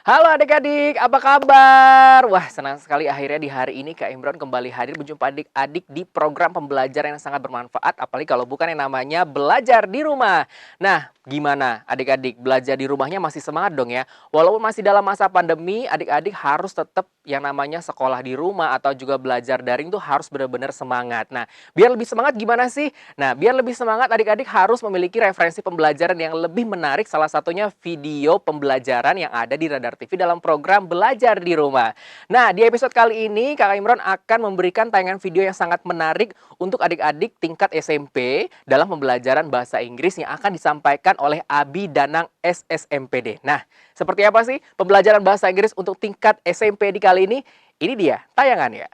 Halo adik-adik, apa kabar? Wah, senang sekali akhirnya di hari ini Kak Imron kembali hadir berjumpa adik-adik di program pembelajaran yang sangat bermanfaat, apalagi kalau bukan yang namanya belajar di rumah. Nah, gimana adik-adik? Belajar di rumahnya masih semangat dong ya? Walaupun masih dalam masa pandemi, adik-adik harus tetap yang namanya sekolah di rumah atau juga belajar daring tuh harus benar-benar semangat. Nah, biar lebih semangat gimana sih? Nah, biar lebih semangat adik-adik harus memiliki referensi pembelajaran yang lebih menarik, salah satunya video pembelajaran yang ada di Radar TV dalam program Belajar di Rumah. Nah, di episode kali ini Kakak Imron akan memberikan tayangan video yang sangat menarik untuk adik-adik tingkat SMP dalam pembelajaran bahasa Inggris yang akan disampaikan oleh Abi Danang SSMPD. Nah, seperti apa sih pembelajaran bahasa Inggris untuk tingkat SMP di kali ini? Ini dia tayangannya.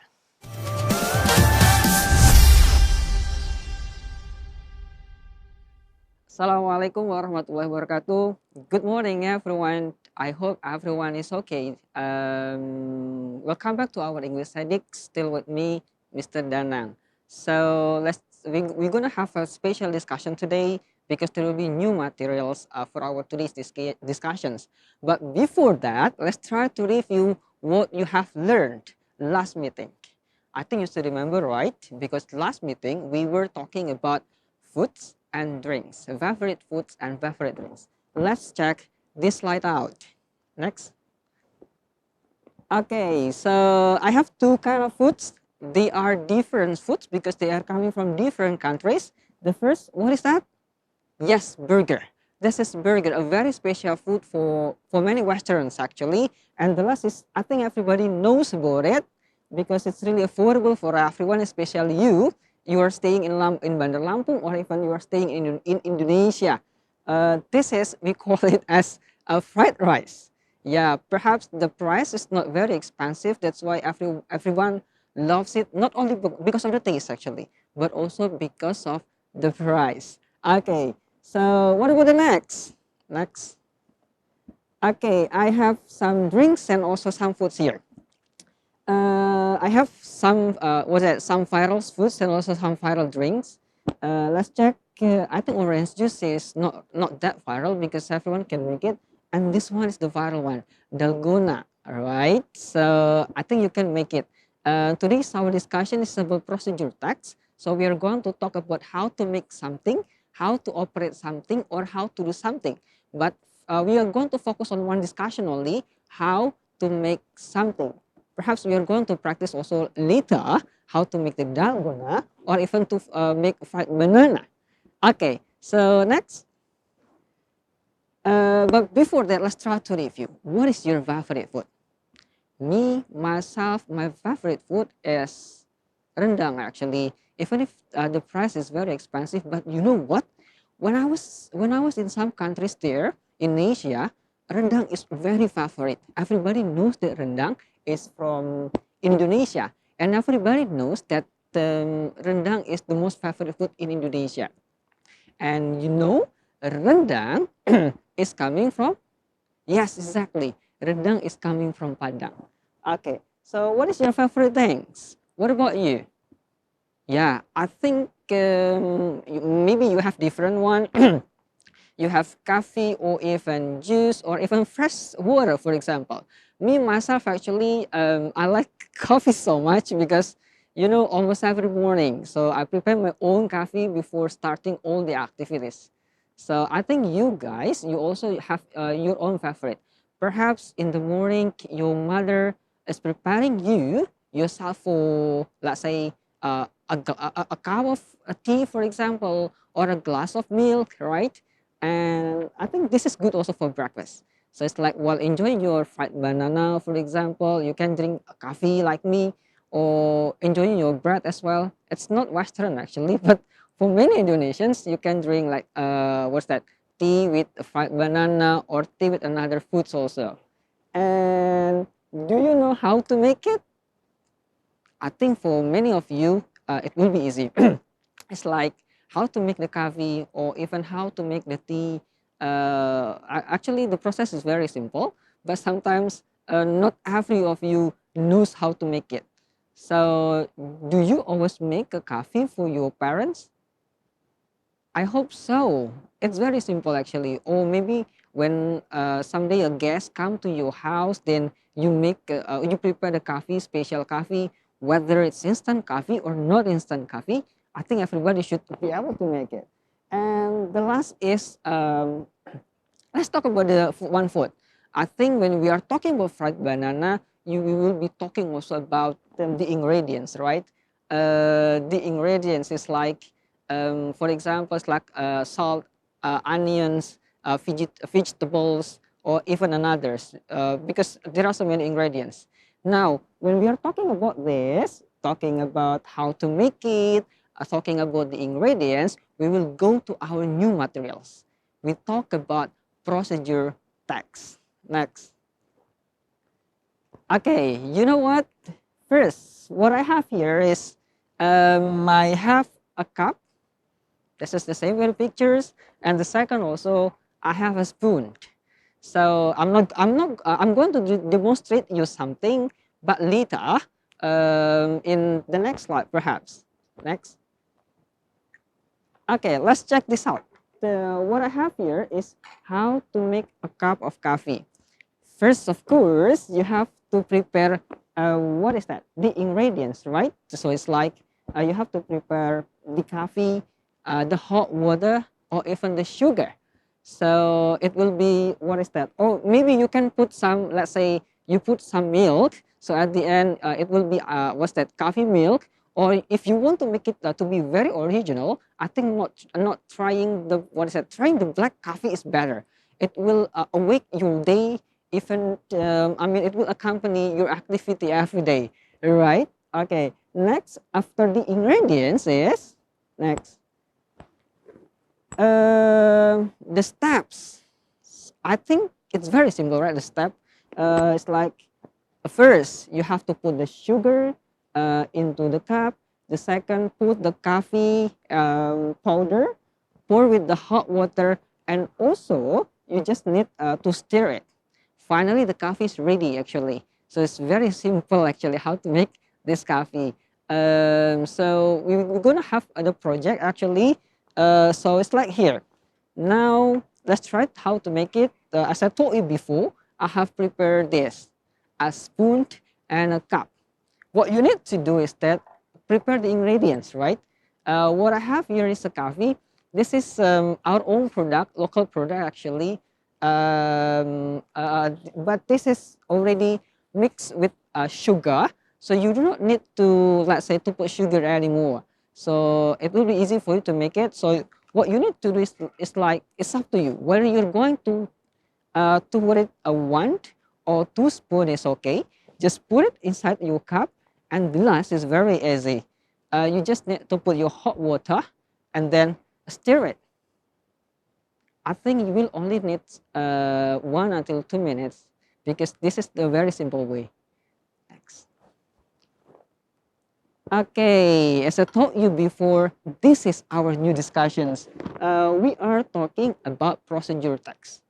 Assalamualaikum warahmatullahi wabarakatuh. Good morning, everyone. I hope everyone is okay. Welcome back to our English study. Still with me, Mr. Danang. So we're gonna have a special discussion today because there will be new materials for our today's discussions. But before that, let's try to review what you have learned last meeting. I think you still remember, right? Because last meeting we were talking about foods and drinks, favorite foods and favorite drinks. Let's check this slide out. Next. Okay, so I have two kind of foods. They are different foods because they are coming from different countries. The first, what is that? Yes, burger. This is burger, a very special food for many Westerns actually. And the last is, I think everybody knows about it because it's really affordable for everyone, especially you. You are staying in Bandar Lampung or even you are staying in Indonesia. This is, we call it as a fried rice. Yeah, perhaps the price is not very expensive. That's why everyone loves it, not only because of the taste actually, but also because of the price. Okay, so what about the next? Next. Okay, I have some drinks and also some foods here. I have some some viral foods and also some viral drinks. Let's check. I think orange juice is not that viral because everyone can make it, and this one is the viral one, dalgona. All right, so I think you can make it. Today's our discussion is about procedure text. So we are going to talk about how to make something, how to operate something, or how to do something. But we are going to focus on one discussion only: how to make something. Perhaps we are going to practice also later how to make the dalgona or even to make fried banana. Okay, so next. But before that, let's try to review. What is your favorite food? Me, myself, my favorite food is rendang actually. Even if the price is very expensive, but you know what? When I was in some countries there in Asia, rendang is very favorite. Everybody knows that rendang is from Indonesia, and everybody knows that rendang is the most favorite food in Indonesia. And you know, rendang is coming from, yes, exactly. Rendang is coming from Padang. Okay, so what is your favorite things? What about you? Yeah, I think maybe you have different one. You have coffee or even juice or even fresh water, for example. Me myself actually, I like coffee so much because almost every morning. So I prepare my own coffee before starting all the activities. So I think you guys, you also have your own favorite. Perhaps in the morning, your mother is preparing you yourself for, let's say, a cup of tea, for example, or a glass of milk, right? And I think this is good also for breakfast. So it's like while enjoying your fried banana, for example, you can drink a coffee like me or enjoying your bread as well. It's not Western actually, but for many Indonesians, you can drink like what's that? Tea with a fried banana or tea with another foods also. And do you know how to make it? I think for many of you, it will be easy. It's like how to make the coffee or even how to make the tea. Actually, the process is very simple, but sometimes not every of you knows how to make it. So, do you always make a coffee for your parents? I hope so. It's very simple actually. Or maybe when someday a guest come to your house, then you prepare the coffee, special coffee, whether it's instant coffee or not instant coffee. I think everybody should be able to make it. And the last is let's talk about the one food. I think when we are talking about fried banana, we will be talking also about the ingredients, right? The ingredients is like, for example, it's like salt, onions, vegetables, or even others, because there are so many ingredients. Now, when we are talking about this, talking about how to make it, talking about the ingredients, we will go to our new materials. We talk about procedure text. Next. Okay, you know what? First, what I have here is I have a cup. This is the same with the pictures. And the second also, I have a spoon. So I'm going to demonstrate you something, but later in the next slide, perhaps. Next. Okay, let's check this out. What I have here is how to make a cup of coffee. First, of course, you have to prepare, what is that? The ingredients, right? So it's like you have to prepare the coffee, the hot water, or even the sugar. So it will be, what is that? Or maybe you can put some, let's say you put some milk. So at the end, it will be, what's that? Coffee milk. Or if you want to make it to be very original, I think not trying the, what is that? Trying the black coffee is better. It will awake your day, even it will accompany your activity every day, right? Okay, next after the ingredients is next the steps. I think it's very simple, right? The step, it's like first you have to put the sugar into the cup. The second, put the coffee powder, pour with the hot water, and also you just need to stir it. Finally, the coffee is ready actually. So it's very simple actually how to make this coffee. So we're gonna have the project actually. So it's like here. Now let's try how to make it. As I told you before, I have prepared this, a spoon and a cup. What you need to do is that prepare the ingredients, right? What I have here is a coffee. This is our own product, local product actually. But this is already mixed with sugar. So you do not need to, let's say, to put sugar anymore. So it will be easy for you to make it. So what you need to do is like, it's up to you. Whether you're going to put it a one or two spoon is okay. Just put it inside your cup, and the last is very easy. You just need to put your hot water and then stir it. I think you will only need 1 until 2 minutes because this is the very simple way. Next. Okay, as I told you before, this is our new discussions. We are talking about procedure text.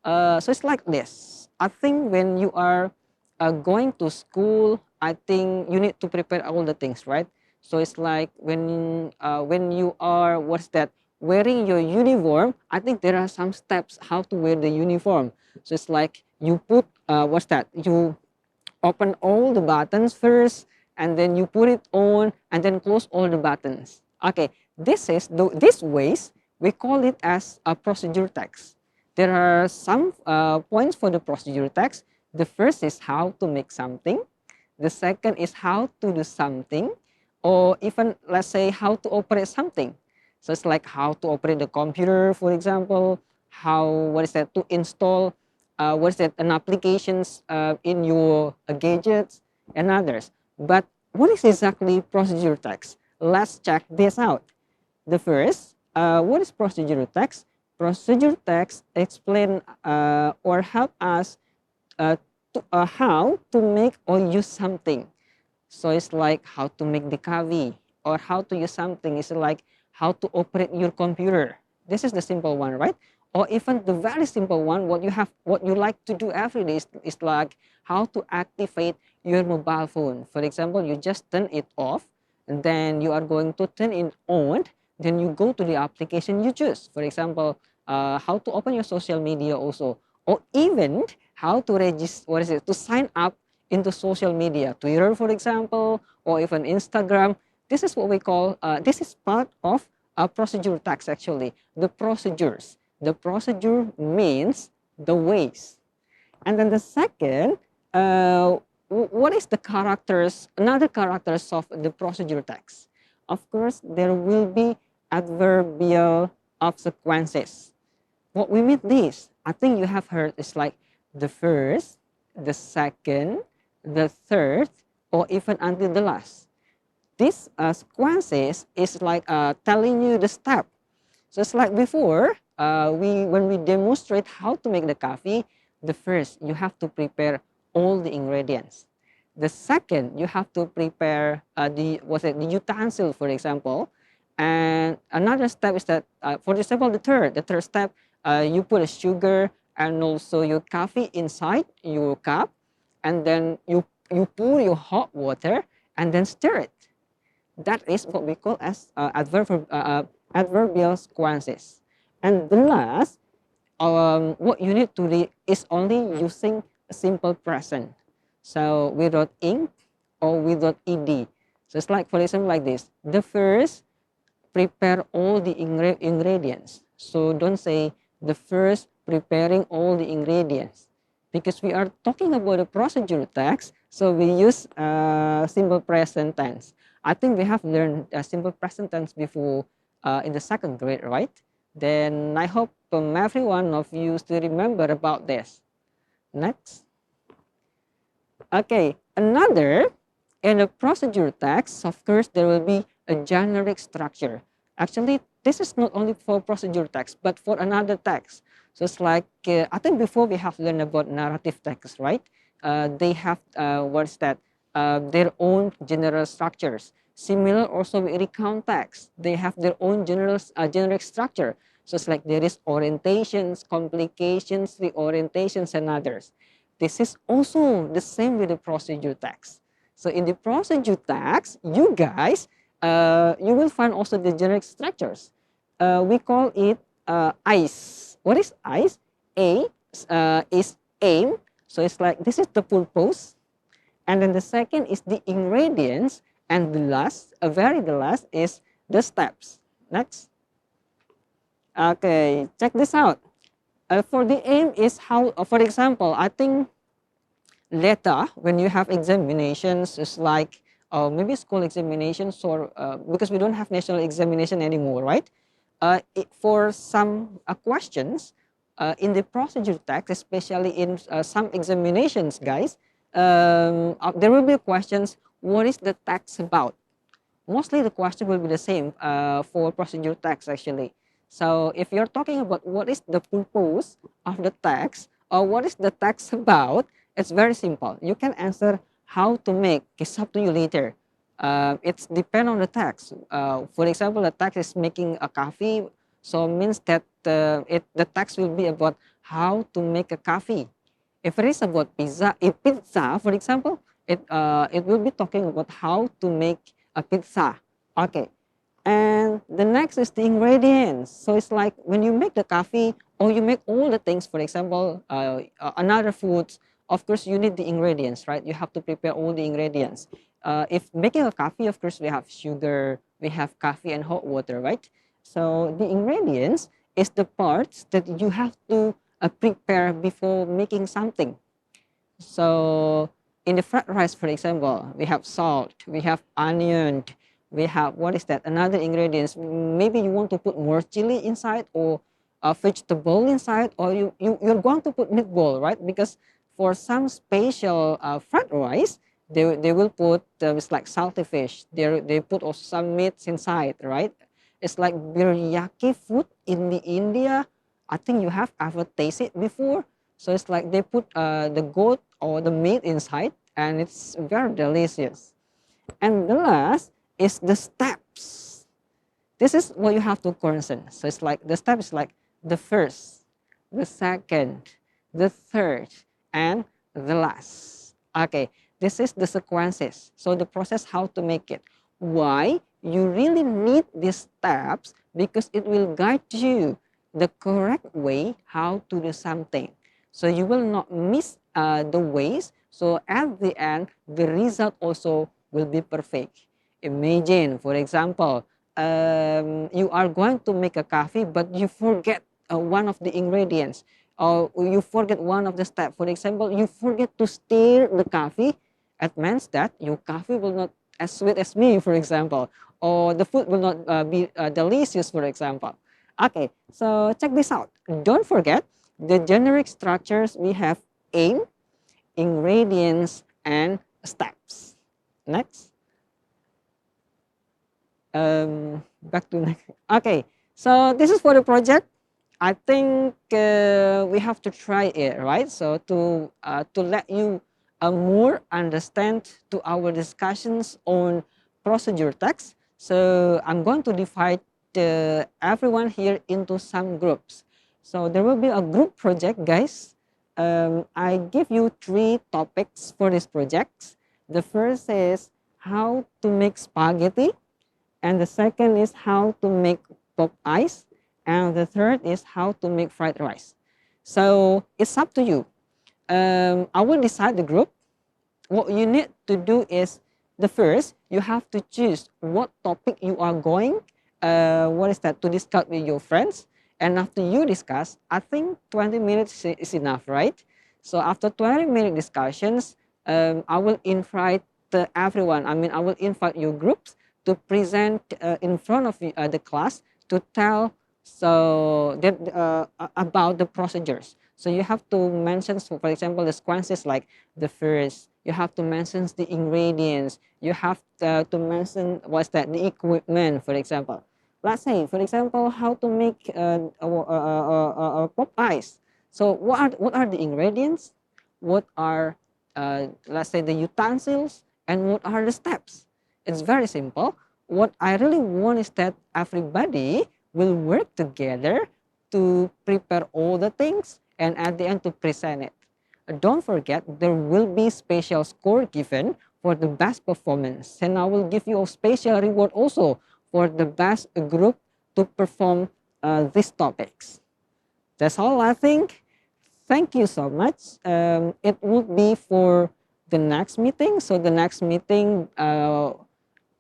So it's like this. I think when you are going to school, I think you need to prepare all the things, right? So it's like when you are, what's that, wearing your uniform. I think there are some steps how to wear the uniform. So it's like you put, what's that? You open all the buttons first, and then you put it on, and then close all the buttons. Okay, this ways we call it as a procedure text. There are some points for the procedure text. The first is how to make something. The second is how to do something, or even let's say how to operate something. So it's like how to operate the computer, for example, how, what is that, to install, what is that, an applications in your gadgets and others. But what is exactly procedure text? Let's check this out. The first, what is procedure text? Procedure text explain or help us how to make or use something. So it's like how to make the coffee, or how to use something is like how to operate your computer. This is the simple one, right? Or even the very simple one, what you like to do every day is like how to activate your mobile phone. For example, you just turn it off, and then you are going to turn it on. Then you go to the application you choose. For example, how to open your social media also, or even how to register, to sign up into social media, Twitter, for example, or even Instagram. This is what we call, this is part of a procedure tax actually, the procedures. The procedure means the ways. And then the second, what is the characters, another characters of the procedure text? Of course, there will be adverbial obsequences. What we mean this, I think you have heard, is like the first, the second, the third, or even until the last. This sequences is like telling you the step. So it's like before, when we demonstrate how to make the coffee, the first, you have to prepare all the ingredients. The second, you have to prepare the utensil, for example. And another step is that, for example, the third step, you put a sugar and also your coffee inside your cup, and then you pour your hot water and then stir it. That is what we call as adverbial sequences. And the last, what you need to read is only using a simple present. So without ink or without ed. So it's like, for example, like this. The first, prepare all the ingredients. So don't say the first preparing all the ingredients, because we are talking about a procedure text, so we use simple present tense. I think we have learned simple present tense before in the second grade, right? Then I hope every one of you still remember about this. Next. Okay, another, in a procedure text, of course, there will be a generic structure. Actually, this is not only for procedure text, but for another text. So it's like, I think before we have learned about narrative text, right? They have, what's that? Their own general structures. Similar also with recount text. They have their own generic structure. So it's like there is orientations, complications, reorientations, and others. This is also the same with the procedure text. So in the procedure text, you guys, you will find also the generic structures. We call it ICE. What is ICE? A is aim. So it's like, this is the purpose. And then the second is the ingredients. And the last, the last is the steps. Next. Okay, check this out. For the aim is how, for example, I think later when you have examinations, it's like maybe school examinations, or because we don't have national examination anymore, right? For some questions in the procedure text, especially in some examinations, guys, there will be questions, what is the text about? Mostly the question will be the same for procedure text actually. So if you're talking about what is the purpose of the text or what is the text about, it's very simple. You can answer how to make. It's up to you later. It's depend on the text. For example, the text is making a coffee, so means that the text will be about how to make a coffee. If it is about pizza, for example, it will be talking about how to make a pizza. Okay. And the next is the ingredients. So it's like when you make the coffee or you make all the things, for example, another foods, of course, you need the ingredients, right? You have to prepare all the ingredients. If making a coffee, of course, we have sugar, we have coffee and hot water, right? So the ingredients is the parts that you have to prepare before making something. So in the fried rice, for example, we have salt, we have onion, we have, what is that? Another ingredients. Maybe you want to put more chili inside or a vegetable inside, or you're going to put meatball, right? Because for some special fried rice, they will put, it's like salty fish. They put also some meats inside, right? It's like biryaki food in the India. I think you have ever tasted before. So it's like they put the goat or the meat inside, and it's very delicious. And the last is the steps. This is what you have to concern. So it's like the step is like the first, the second, the third, and the last. Okay, this is the sequences. So the process how to make it. Why? You really need these steps because it will guide you the correct way how to do something. So you will not miss the ways. So at the end, the result also will be perfect. Imagine, for example, you are going to make a coffee, but you forget one of the ingredients, or you forget one of the steps. For example, you forget to stir the coffee. It means that your coffee will not as sweet as me, for example, or the food will not be delicious, for example. Okay, so check this out. Don't forget the generic structures we have: aim, ingredients, and steps. Next. Back to next. Okay, so this is for the project. I think we have to try it, right? So to let you more understand to our discussions on procedure text. So I'm going to divide everyone here into some groups. So there will be a group project, guys. I give you 3 topics for this project. The first is how to make spaghetti, and the second is how to make pop ice, and the third is how to make fried rice. So it's up to you. I will decide the group. What you need to do is, the first, you have to choose what topic you are going, what is that, to discuss with your friends. And after you discuss, I think 20 minutes is enough, right? So after 20-minute discussions, I will invite everyone. I mean, I will invite your groups to present in front of the class to tell about the procedures. So you have to mention, so for example, the sequences, like the first, you have to mention the ingredients, you have to mention what's that, the equipment, for example. Let's say, for example, how to make pop ice. So what are the ingredients? What are, let's say, the utensils, and what are the steps? It's very simple. What I really want is that everybody will work together to prepare all the things and at the end to present it. Don't forget, there will be special score given for the best performance, and I will give you a special reward also for the best group to perform these topics. That's all, I think. Thank you so much. It would be for the next meeting. So the next meeting,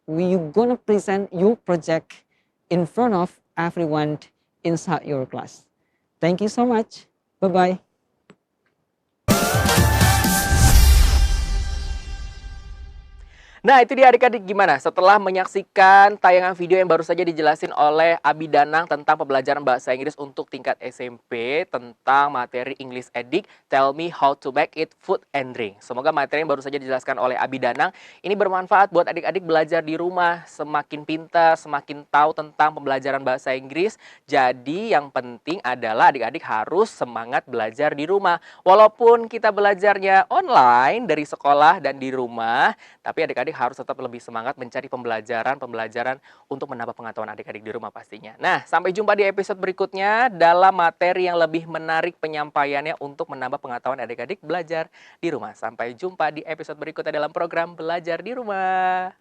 we're gonna present your project in front of everyone inside your class. Thank you so much. Bye-bye. Nah, itu dia adik-adik, gimana setelah menyaksikan tayangan video yang baru saja dijelasin oleh Abi Danang tentang pembelajaran bahasa Inggris untuk tingkat SMP tentang materi English Edik, Tell Me How to Make It Food and Drink. Semoga materi yang baru saja dijelaskan oleh Abi Danang ini bermanfaat buat adik-adik belajar di rumah, semakin pintar, semakin tahu tentang pembelajaran bahasa Inggris. Jadi yang penting adalah adik-adik harus semangat belajar di rumah. Walaupun kita belajarnya online dari sekolah dan di rumah, tapi adik-adik harus tetap lebih semangat mencari pembelajaran untuk menambah pengetahuan adik-adik di rumah pastinya. Nah, sampai jumpa di episode berikutnya dalam materi yang lebih menarik penyampaiannya untuk menambah pengetahuan adik-adik belajar di rumah. Sampai jumpa di episode berikutnya dalam program Belajar di Rumah.